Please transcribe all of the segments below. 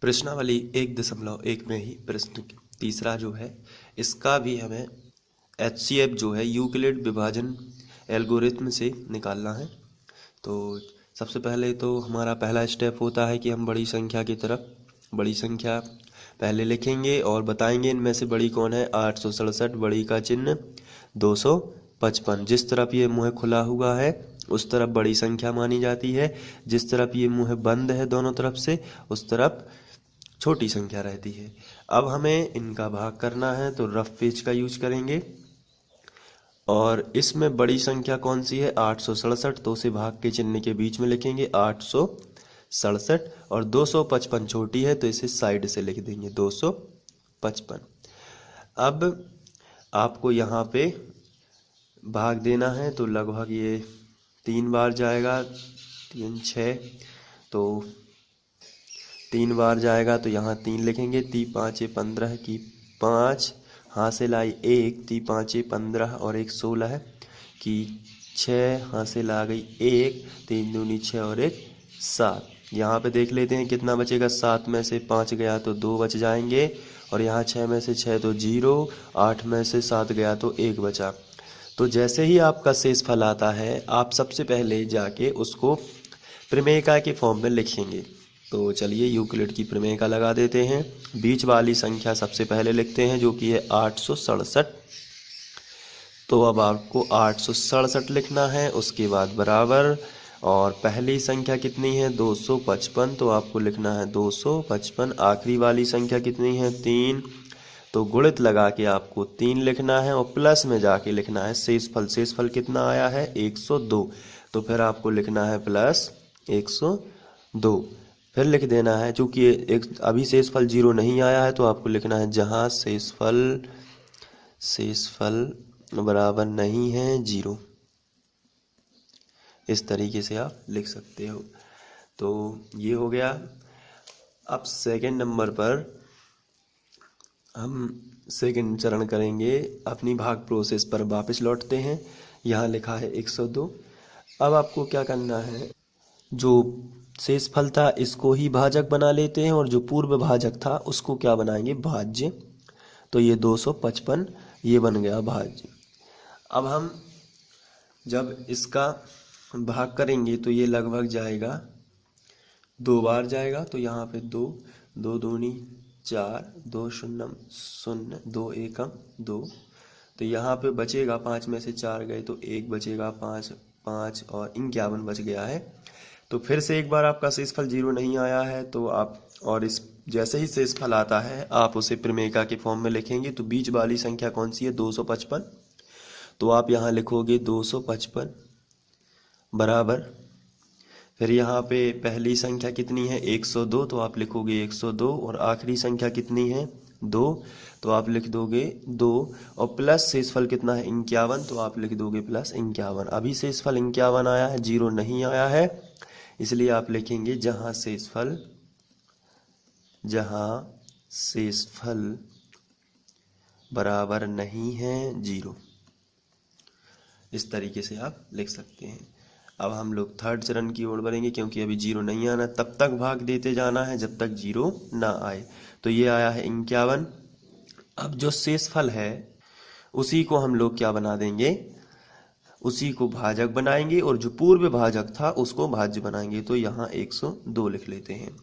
प्रश्नावली 1.1 में ही प्रश्न तीसरा जो है इसका भी हमें HCF जो है यूक्लिड विभाजन एल्गोरिथम से निकालना है। तो सबसे पहले तो हमारा पहला स्टेप होता है कि हम बड़ी संख्या की तरफ बड़ी संख्या पहले लिखेंगे और बताएंगे इनमें से बड़ी कौन है। 867 बड़ी का चिन्ह 255। जिस तरफ ये मुँह खुला हुआ है उस तरफ बड़ी संख्या मानी जाती है, जिस तरफ ये मुँह बंद है दोनों तरफ से उस तरफ छोटी संख्या रहती है। अब हमें इनका भाग करना है तो रफ पेज का यूज करेंगे और इसमें बड़ी संख्या कौन सी है 867, तो उसे भाग के चिन्ह के बीच में लिखेंगे 867 और 255 छोटी है तो इसे साइड से लिख देंगे 255। अब आपको यहाँ पे भाग देना है तो लगभग ये 3 बार जाएगा, 3 6 तो 3 बार जाएगा तो यहाँ 3 लिखेंगे। 3 5 15 की 5 हासिल आई 1, 3 5 15 और 1 16 की 6 हासिल आ गई 1, 3 दूनी 6 और 1 7। यहाँ पे देख लेते हैं कितना बचेगा। 7 में से 5 गया तो 2 बच जाएंगे और यहाँ 6 में से 6 तो 0, 8 में से 7 गया तो 1 बचा। तो जैसे ही आपका शेष फल आता है आप सबसे पहले जाके उसको प्रमेयिका के फॉर्म में लिखेंगे। तो चलिए यूक्लिड की प्रमेयिका लगा देते हैं। बीच वाली संख्या सबसे पहले लिखते हैं जो कि है 867। तो अब आपको 867 लिखना है, उसके बाद बराबर और पहली संख्या कितनी है 255 तो आपको लिखना है 255। आखिरी वाली संख्या कितनी है 3 तो गुणित लगा के आपको 3 लिखना है और प्लस में जाके लिखना है शेषफल। शेषफल कितना आया है 102 तो फिर आपको लिखना है प्लस 102। फिर लिख देना है चूंकि एक अभी शेषफल 0 नहीं आया है तो आपको लिखना है जहां शेषफल बराबर नहीं है 0। इस तरीके से आप लिख सकते हो। तो ये हो गया। अब सेकंड नंबर पर हम सेकंड चरण करेंगे। अपनी भाग प्रोसेस पर वापस लौटते हैं। यहाँ लिखा है 102। अब आपको क्या करना है, जो शेषफल था इसको ही भाजक बना लेते हैं और जो पूर्व भाजक था उसको क्या बनाएंगे भाज्य। तो ये 255 ये बन गया भाज्य। अब हम जब इसका भाग करेंगे तो ये लगभग जाएगा 2 बार जाएगा। तो यहाँ पे 2 2 दूनी 4 2 शून्यम 0 2 एकम 2। तो यहाँ पे बचेगा 5 में से 4 गए तो 1 बचेगा 5 5 और 51 बच गया है। तो फिर से एक बार आपका शेषफल 0 नहीं आया है तो आप और इस जैसे ही शेषफल आता है आप उसे प्रमेयिका के फॉर्म में लिखेंगे। तो बीच वाली संख्या कौन सी है 255 तो आप यहाँ लिखोगे 255 बराबर। फिर यहाँ पे पहली संख्या कितनी है 102 तो आप लिखोगे 102 और आखिरी संख्या कितनी है 2 तो आप लिख दोगे 2 और प्लस शेषफल कितना है 51 तो आप लिख दोगे प्लस 51। अभी शेषफल 51 आया है 0 नहीं आया है इसलिए आप लिखेंगे जहां शेषफल बराबर नहीं है 0। इस तरीके से आप लिख सकते हैं। अब हम लोग थर्ड चरण की ओर बढ़ेंगे क्योंकि अभी 0 नहीं आना, तब तक भाग देते जाना है जब तक 0 ना आए। तो ये आया है 51। अब जो शेषफल है उसी को हम लोग क्या बना देंगे, उसी को भाजक बनाएंगे और जो पूर्व भाजक था उसको भाज्य बनाएंगे। तो यहाँ 102 लिख लेते हैं।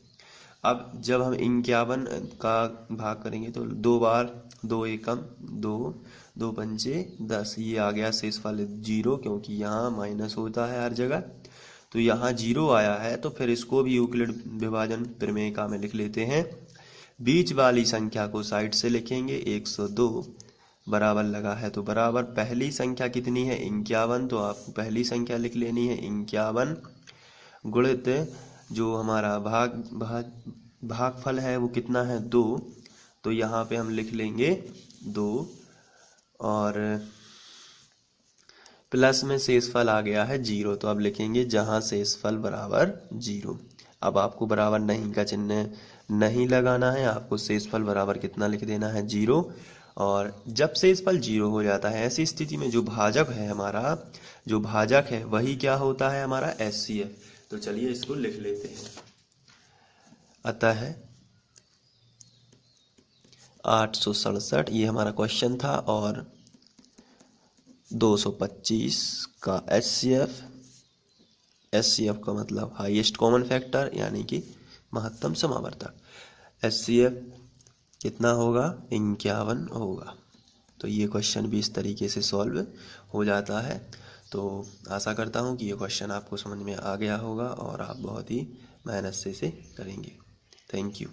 अब जब हम 51 का भाग करेंगे तो 2 बार 2 एकम 2 2 पंचे 10 ये आ गया शेषफल 0 क्योंकि यहाँ माइनस होता है हर जगह। तो यहाँ 0 आया है तो फिर इसको भी यूक्लिड विभाजन प्रमेयिका में लिख लेते हैं। बीच वाली संख्या को साइड से लिखेंगे 102 बराबर लगा है तो बराबर पहली संख्या कितनी है 51 तो आपको पहली संख्या लिख लेनी है 51 गुणित जो हमारा भागफल है वो कितना है 2 तो यहाँ पे हम लिख लेंगे 2 और प्लस में शेषफल आ गया है 0 तो अब लिखेंगे जहां शेषफल बराबर 0। अब आपको बराबर नहीं का चिन्ह नहीं लगाना है, आपको शेषफल बराबर कितना लिख देना है 0। और जब शेषफल 0 हो जाता है ऐसी स्थिति में जो भाजक है हमारा, जो भाजक है वही क्या होता है हमारा HCF। तो चलिए इसको लिख लेते हैं। अतः 867 ये हमारा क्वेश्चन था। और 225 का HCF का मतलब हाईएस्ट कॉमन फैक्टर यानी कि महत्तम समावर्तक। HCF कितना होगा? 51 होगा। तो ये क्वेश्चन भी इस तरीके से सॉल्व हो जाता है। तो आशा करता हूँ कि ये क्वेश्चन आपको समझ में आ गया होगा और आप बहुत ही मेहनत से इसे करेंगे। Thank you.